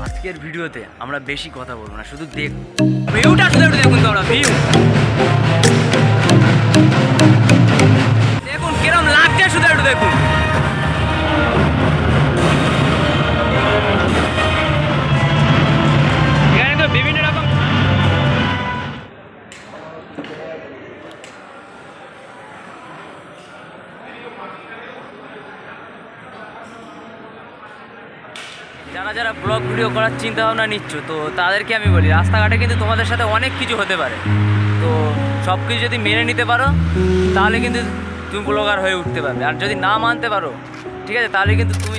আজকের ভিডিওতে আমরা বেশি কথা বলবো না, শুধু ভিউটা শুধু একটু দেখুন। তো আমরা দেখুন কিরম লাগছে, শুধু একটু দেখুন। এখানে তো বিভিন্ন রকম যারা যারা ব্লগ ভিডিও করার চিন্তা ভাবনা নিচ্ছ, তো তাদেরকে আমি বলি রাস্তাঘাটে কিন্তু তোমাদের সাথে অনেক কিছু হতে পারে। তো সব কিছু যদি মেনে নিতে পারো তাহলে কিন্তু তুমি ব্লগার হয়ে উঠতে পারবে, আর যদি না মানতে পারো ঠিক আছে তাহলে কিন্তু তুমি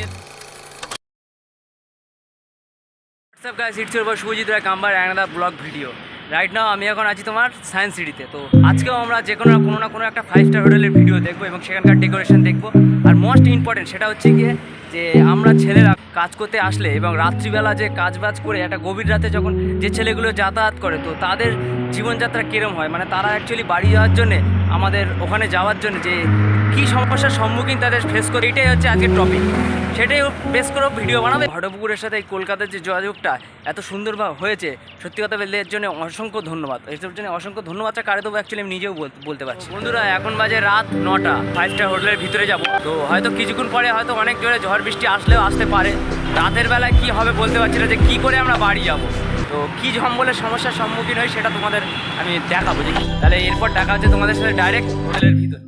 what's up guys, it's your boy Shubhajit Roy কাম্বার another blog video. Right now আমি এখন আছি তোমার সায়েন্স সিটিতে। তো আজকেও আমরা যে কোনো না কোনো একটা 5 স্টার হোটেলের ভিডিও দেখবো এবং সেখানকার ডেকোরেশন দেখবো। আর মোস্ট ইম্পর্টেন্ট সেটা হচ্ছে গিয়ে যে আমরা ছেলেরা কাজ করতে আসলে এবং রাত্রিবেলা যে কাজবাজ করে একটা গভীর রাতে যখন যে ছেলেগুলো যাতায়াত করে, তো তাদের জীবনযাত্রা কীরম হয়, মানে তারা অ্যাকচুয়ালি বাড়ি যাওয়ার জন্যে আমাদের ওখানে যাওয়ার জন্য যে কী সমস্যার সম্মুখীন তাদের ফেস করে, এটাই হচ্ছে আজকের টপিক। সেটাই বেশ করে ভিডিও বানাবে। ঘটপুকুরের সাথে এই কলকাতার যে যোগাযোগটা এত সুন্দরভাবে হয়েছে, সত্যি কথা বলতে এর জন্য অসংখ্য ধন্যবাদ। এর জন্য অসংখ্য ধন্যবাদটা কারে দেবো অ্যাকচুয়ালি আমি নিজেও বলতে পারছি। বন্ধুরা এখন বাজে রাত 9টা, 5 স্টার হোটেলের ভিতরে যাব। তো হয়তো কিছুক্ষণ পরে হয়তো অনেক জোরে ঝড় বৃষ্টি আসলেও আসতে পারে। রাতের বেলায় কী হবে বলতে পারছি না, যে কী করে আমরা বাড়ি যাব, তো কী জম্বলের সমস্যার সম্মুখীন হই সেটা তোমাদের আমি দেখাবো। যে তাহলে এরপর দেখা হচ্ছে তোমাদের সাথে ডাইরেক্ট হোটেলের ভিতর।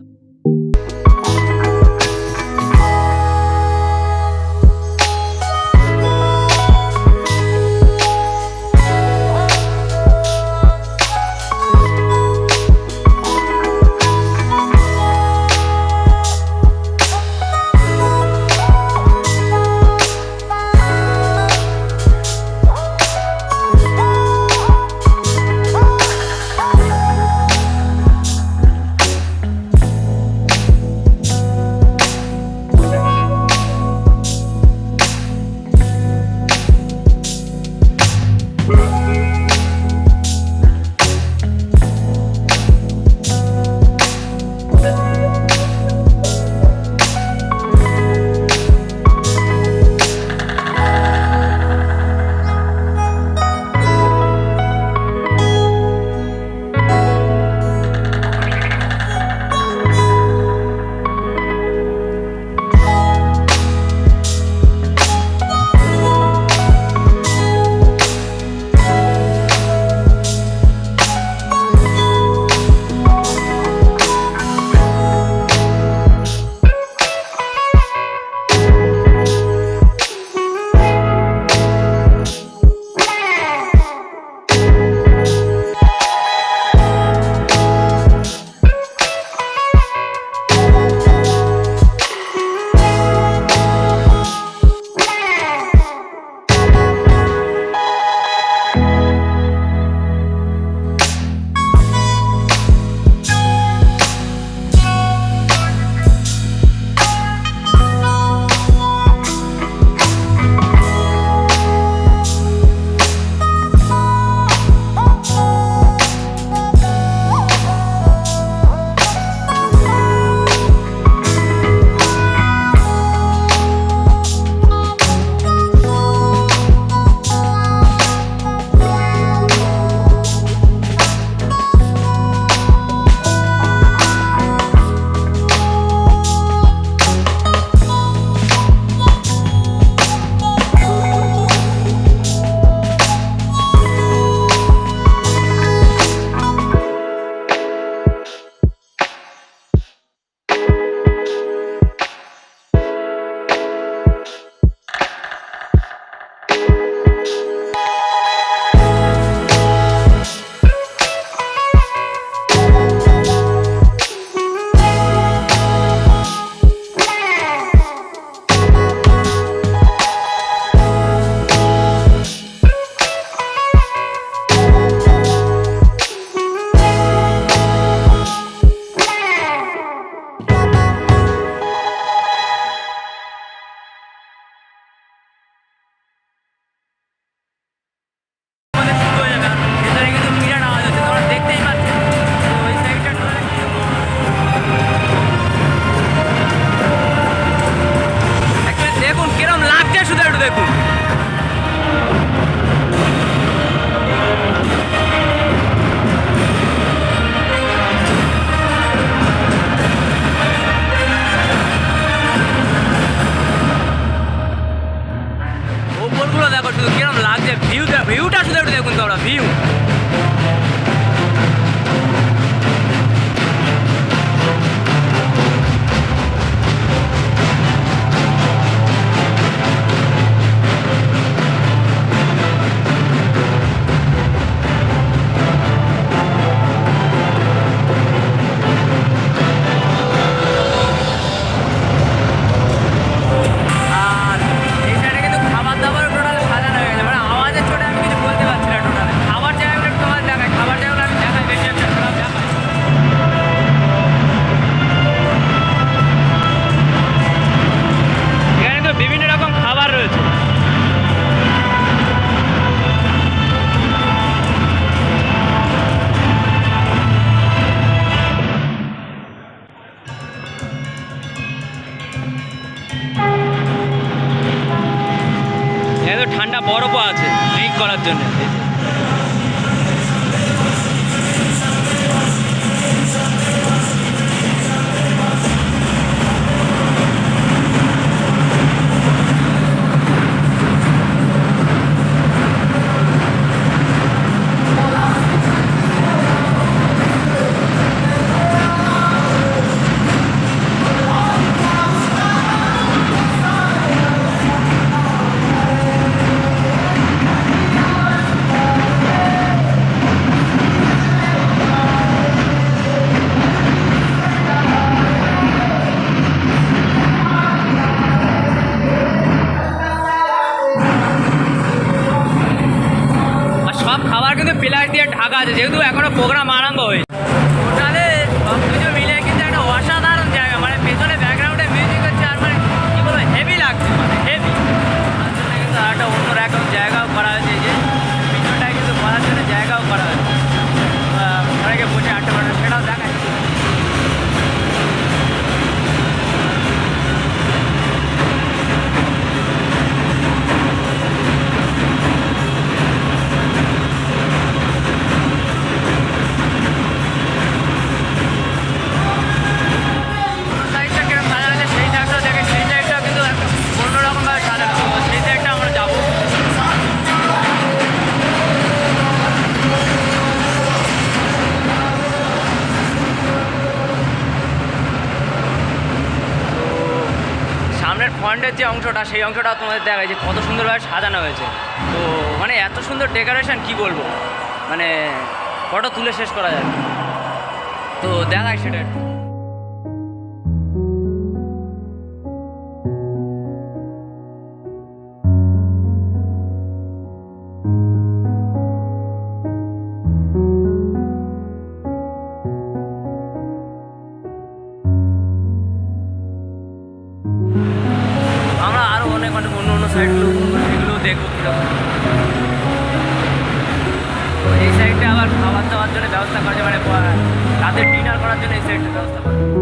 দেখো শুধু কিরকম লাগছে, ভিউটা শুধু একটু দেখুন তোমরা, ভিউ। ঠান্ডা বরফও আছে ড্রিঙ্ক করার জন্য। প্লাস দিয়ে ঢাকা আছে, যেহেতু এখনো প্রোগ্রাম আরম্ভ হয়েছে। তাহলে সব কিছু মিলে কিন্তু একটা অসাধারণ জায়গা, মানে পেছনে ব্যাকগ্রাউন্ডে মিউজিক হচ্ছে, আর মানে কী বলবো হেভি লাগছে, মানে হেভি। তার জন্য কিন্তু একটা অন্যরকম জায়গাও করা হয়েছে, যে পিছনটায় কিন্তু বলার জন্য জায়গাও করা হয়েছে, অনেকে বসে আড্ডা মারে, সেটাও দেখায়। ফ্রন্টের যে অংশটা, সেই অংশটা তোমাদের দেখায় যে কত সুন্দরভাবে সাজানো হয়েছে। তো মানে এত সুন্দর ডেকোরেশন কি বলবো, মানে ফটো তুলে শেষ করা যায়। তো দেখায় সেটা একটু। সাইডগুলো সেগুলোও দেখবো কীরকম। তো এই সাইডটা আবার খাবার দাওয়ার জন্য ব্যবস্থা করা যায়, মানে রাতের ডিনার করার জন্য এই সাইডটা ব্যবস্থা করা যায়।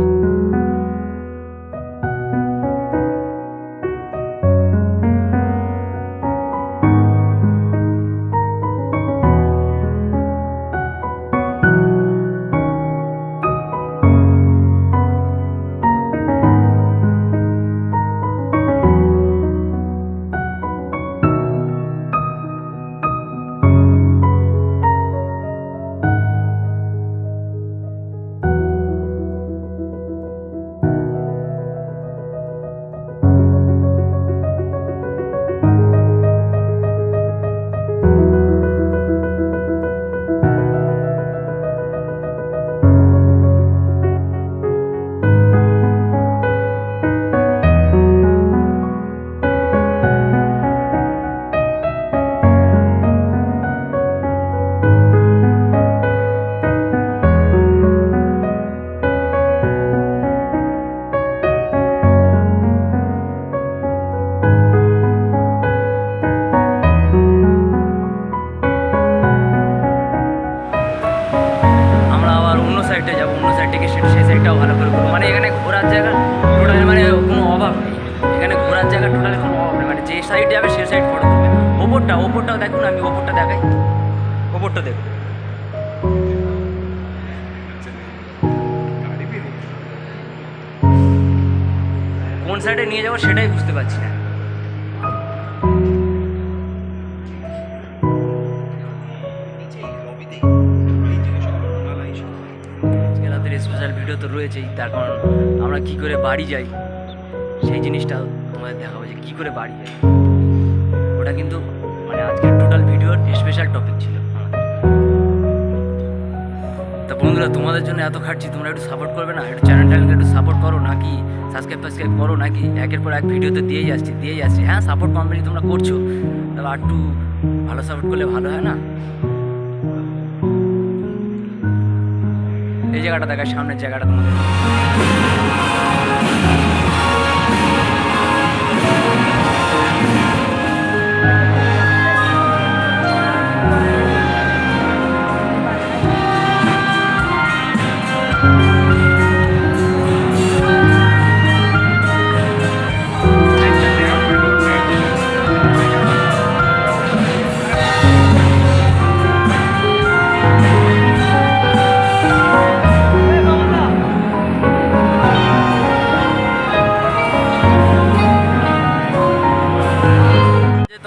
সাইডে যাবো, অন্য সাইড থেকে সেই সাইডটাও ভালো করে করবো। মানে এখানে ঘোরার জায়গা টোটালি মানে কোনো অভাব নেই, এখানে ঘোরার জায়গা টোটালি কোনো অভাব নেই, মানে যে সাইড যাবে সে সাইড ফটো তুলবে। ওপরটাও দেখুন, আমি ওপরটা দেখাই, ওপরটা দেখুন। কোন সাইডে নিয়ে যাবো সেটাই বুঝতে পারছি না। ভিডিও তো রয়েছেই, তার কারণ আমরা কী করে বাড়ি যাই সেই জিনিসটা তোমাদের দেখাবো, যে কী করে বাড়ি যাই। ওটা কিন্তু মানে আজকের টোটাল ভিডিওর স্পেশাল টপিক ছিল। তা বন্ধুরা, তোমাদের জন্য এত খাটছি, তোমরা একটু সাপোর্ট করবে না? একটু চ্যানেলটাকে একটু সাপোর্ট করো, নাকি সাবস্ক্রাইব করো, নাকি একের পর এক ভিডিও তো দিয়েই যাচ্ছি। হ্যাঁ, সাপোর্ট কমপ্লিট তোমরা করছো, তবে আর একটু ভালো সাপোর্ট করলে ভালো হয় না? এই জায়গাটা দেখায়, সামনের জায়গাটা তোমাদের।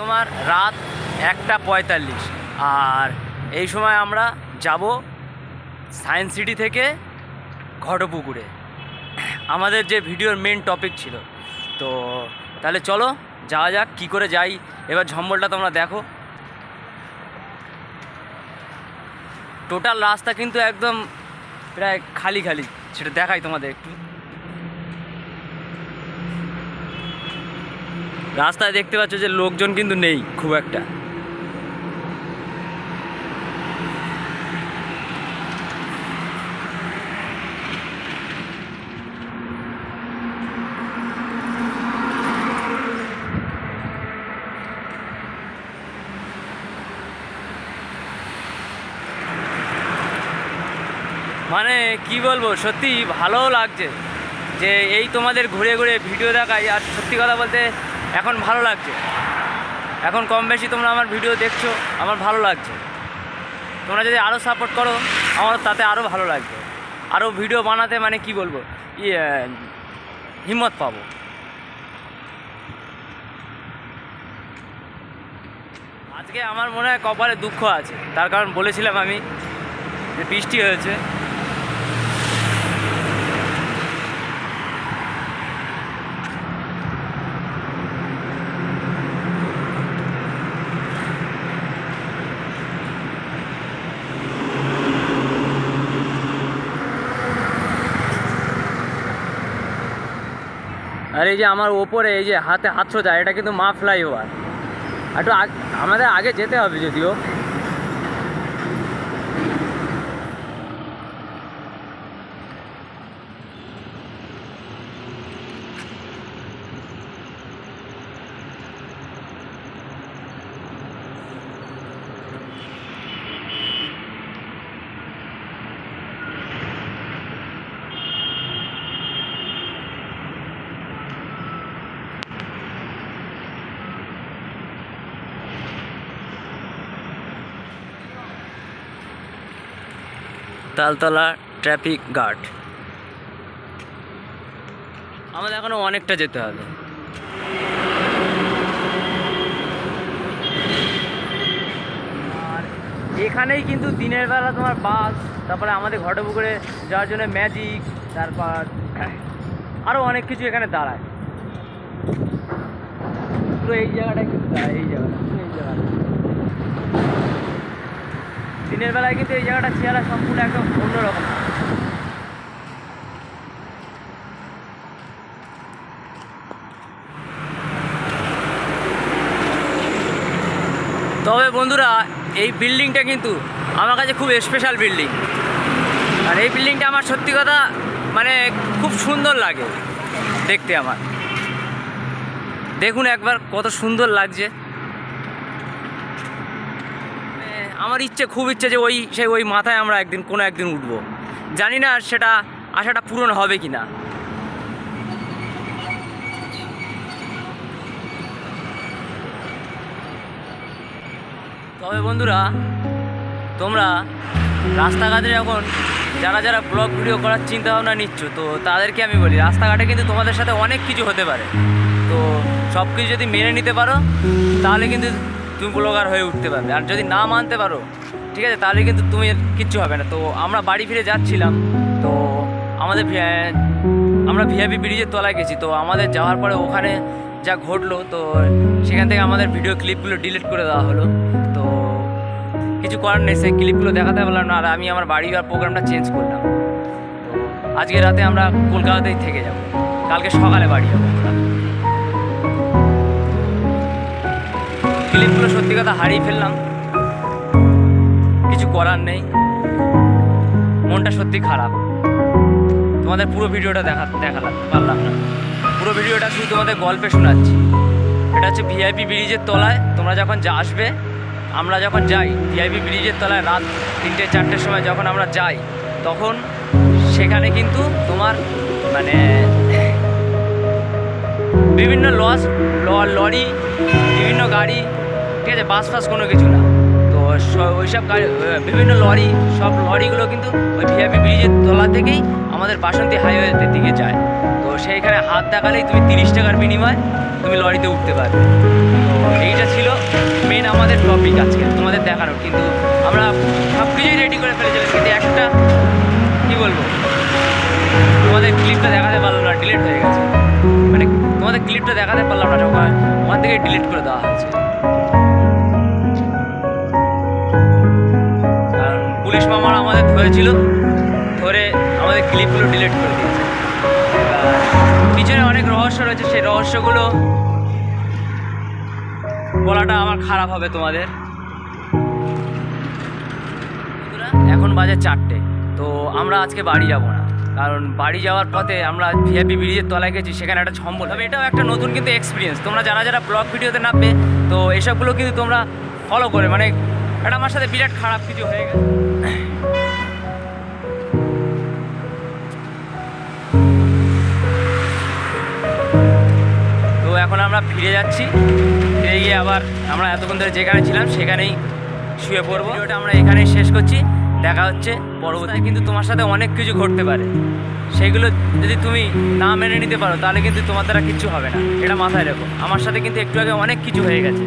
তোমার রাত 1:45, আর এই সময় আমরা যাব সায়েন্স সিটি থেকে ঘটপুকুরে। আমাদের যে ভিডিওর মেন টপিক ছিল, তো তাহলে চলো যাওয়া যাক। কী করে যাই এবার ঝম্বলটা তোমরা দেখো। টোটাল রাস্তা কিন্তু একদম প্রায় খালি, সেটা দেখাই তোমাদের একটু। রাস্তায় দেখতে পাচ্ছ যে লোকজন কিন্তু নেই খুব একটা। মানে কি বলবো, সত্যি ভালো লাগছে যে এই তোমাদের ঘুরে ঘুরে ভিডিও দেখাই। আর সত্যি কথা বলতে এখন ভালো লাগছে, এখন কম বেশি তোমরা আমার ভিডিও দেখছো, আমার ভালো লাগছে। তোমরা যদি আরও সাপোর্ট করো আমার তাতে আরও ভালো লাগবে, আরও ভিডিও বানাতে মানে কি বলবো হিম্মত পাবো। আজকে আমার মনে হয় কপালে দুঃখ আছে, তার কারণ বলেছিলাম আমি যে বৃষ্টি হয়েছে। আর এই যে আমার ওপরে এই যে হাতে হাত সোজা, এটা কিন্তু মা ফ্লাইওভার। একটু আমাদের আগে যেতে হবে যদিও। Taltala traffic guard. আমাদের এখনও অনেকটা যেতে হবে। আর এখানেই কিন্তু দিনের বেলা তোমার বাস, তারপরে আমাদের ঘটপুকুরে যাওয়ার জন্য ম্যাজিক, তারপর আরও অনেক কিছু এখানে দাঁড়ায়। পুরো এই জায়গাটায় কিন্তু দাঁড়ায়, এই জায়গাটা দিনের বেলায় কিন্তু এই জায়গাটা চেহারা সম্পূর্ণ একদম অন্যরকম। তবে বন্ধুরা, এই বিল্ডিংটা কিন্তু আমার কাছে খুব স্পেশাল বিল্ডিং। আর এই বিল্ডিংটা আমার সত্যি কথা মানে খুব সুন্দর লাগে দেখতে। আমার দেখুন একবার কত সুন্দর লাগছে। আমার খুব ইচ্ছে যে ওই মাথায় আমরা কোনো একদিন উঠবো। জানি না সেটা আশাটা পূরণ হবে কি না। তবে বন্ধুরা, তোমরা রাস্তাঘাটে যখন যারা ব্লগ ভিডিও করার চিন্তাভাবনা নিচ্ছ, তো তাদেরকে আমি বলি রাস্তাঘাটে কিন্তু তোমাদের সাথে অনেক কিছু হতে পারে। তো সব কিছু যদি মেনে নিতে পারো তাহলে কিন্তু তুমি ব্লগার হয়ে উঠতে পারবে। আর যদি না মানতে পারো, ঠিক আছে, তাহলে কিন্তু তুমি কিচ্ছু হবে না। তো আমরা বাড়ি ফিরে যাচ্ছিলাম, তো আমরা ভিআইপি ব্রিজের তলায় গেছি। তো আমাদের যাওয়ার পরে ওখানে যা ঘটলো, তো সেখান থেকে আমাদের ভিডিও ক্লিপগুলো ডিলিট করে দেওয়া হলো। তো কিছু করার নেই, সেই ক্লিপগুলো দেখাতে পারলাম না। আর আমি আমার বাড়ি যাওয়ার প্রোগ্রামটা চেঞ্জ করলাম। তো আজকে রাতে আমরা কলকাতাতেই থেকে যাব, কালকে সকালে বাড়ি যাবো আমরা। ক্লিপগুলো সত্যি কথা হারিয়ে ফেললাম, কিছু করার নেই, মনটা সত্যি খারাপ। তোমাদের পুরো ভিডিওটা দেখালাম পারলাম না। পুরো ভিডিওটা শুধু তোমাদের গল্পে শোনাচ্ছি। এটা হচ্ছে ভিআইপি ব্রিজের তলায় তোমরা যখন আসবে, আমরা যখন যাই ভিআইপি ব্রিজের তলায় রাত 3-4টের সময় যখন আমরা যাই, তখন সেখানে কিন্তু তোমার মানে বিভিন্ন লরি, বিভিন্ন গাড়ি, ঠিক আছে, বাস ফাস কোনো কিছু না। তো ওইসব গাড়ি, বিভিন্ন লরি, সব লরিগুলো কিন্তু ওই ভিআইপি ব্রিজের তলা থেকেই আমাদের বাসন্তী হাইওয়েতে দিকে যায়। তো সেইখানে হাত দেখালেই তুমি 30 টাকার বিনিময়ে তুমি লরিতে উঠতে পারবে। তো এইটা ছিল মেন আমাদের টপিক আজকে তোমাদের দেখানোর। কিন্তু আমরা সব কিছুই রেডি করে ফেলেছিলাম, কিন্তু একটা কী বলবো, তোমাদের ক্লিপটা দেখাতে পারলাম না, ডিলিট হয়ে গেছে। মানে তোমাদের ক্লিপটা দেখাতে পারলাম না, ওখান থেকে ডিলিট করে দেওয়া হয়েছে। কারণ পুলিশ মামারা আমাদের ধরেছিল, ধরে আমাদের ক্লিপগুলো ডিলিট করে দিয়েছে। পিছনে অনেক রহস্য রয়েছে, সেই রহস্যগুলো বলাটা আমার খারাপ হবে তোমাদের। এখন বাজে 4টে। তো আমরা আজকে বাড়ি যাব না, কারণ বাড়ি যাওয়ার পথে আমরা ভিআইপি ব্রিজের তলায় গেছি, সেখানে একটা ঝম্বল। তবে এটাও একটা নতুন কিন্তু এক্সপিরিয়েন্স। তোমরা যারা ব্লগ ভিডিওতে নামবে, তো এসবগুলো কিন্তু তোমরা ফলো করে, মানে এটা আমার সাথে বিরাট খারাপ কিছু হয়ে গেছে। তো এখন আমরা ফিরে যাচ্ছি, ফিরে গিয়ে আবার আমরা এতক্ষণ ধরে যেখানে ছিলাম সেখানেই শুয়ে পড়বো। ভিডিওটা আমরা এখানেই শেষ করছি, দেখা হচ্ছে পরবর্তী। কিন্তু তোমার সাথে অনেক কিছু ঘটতে পারে, সেইগুলো যদি তুমি না মেনে নিতে পারো, তাহলে কিন্তু তোমার দ্বারা কিচ্ছু হবে না। এটা মাথায় রেখো। আমার সাথে কিন্তু একটু আগে অনেক কিছু হয়ে গেছে।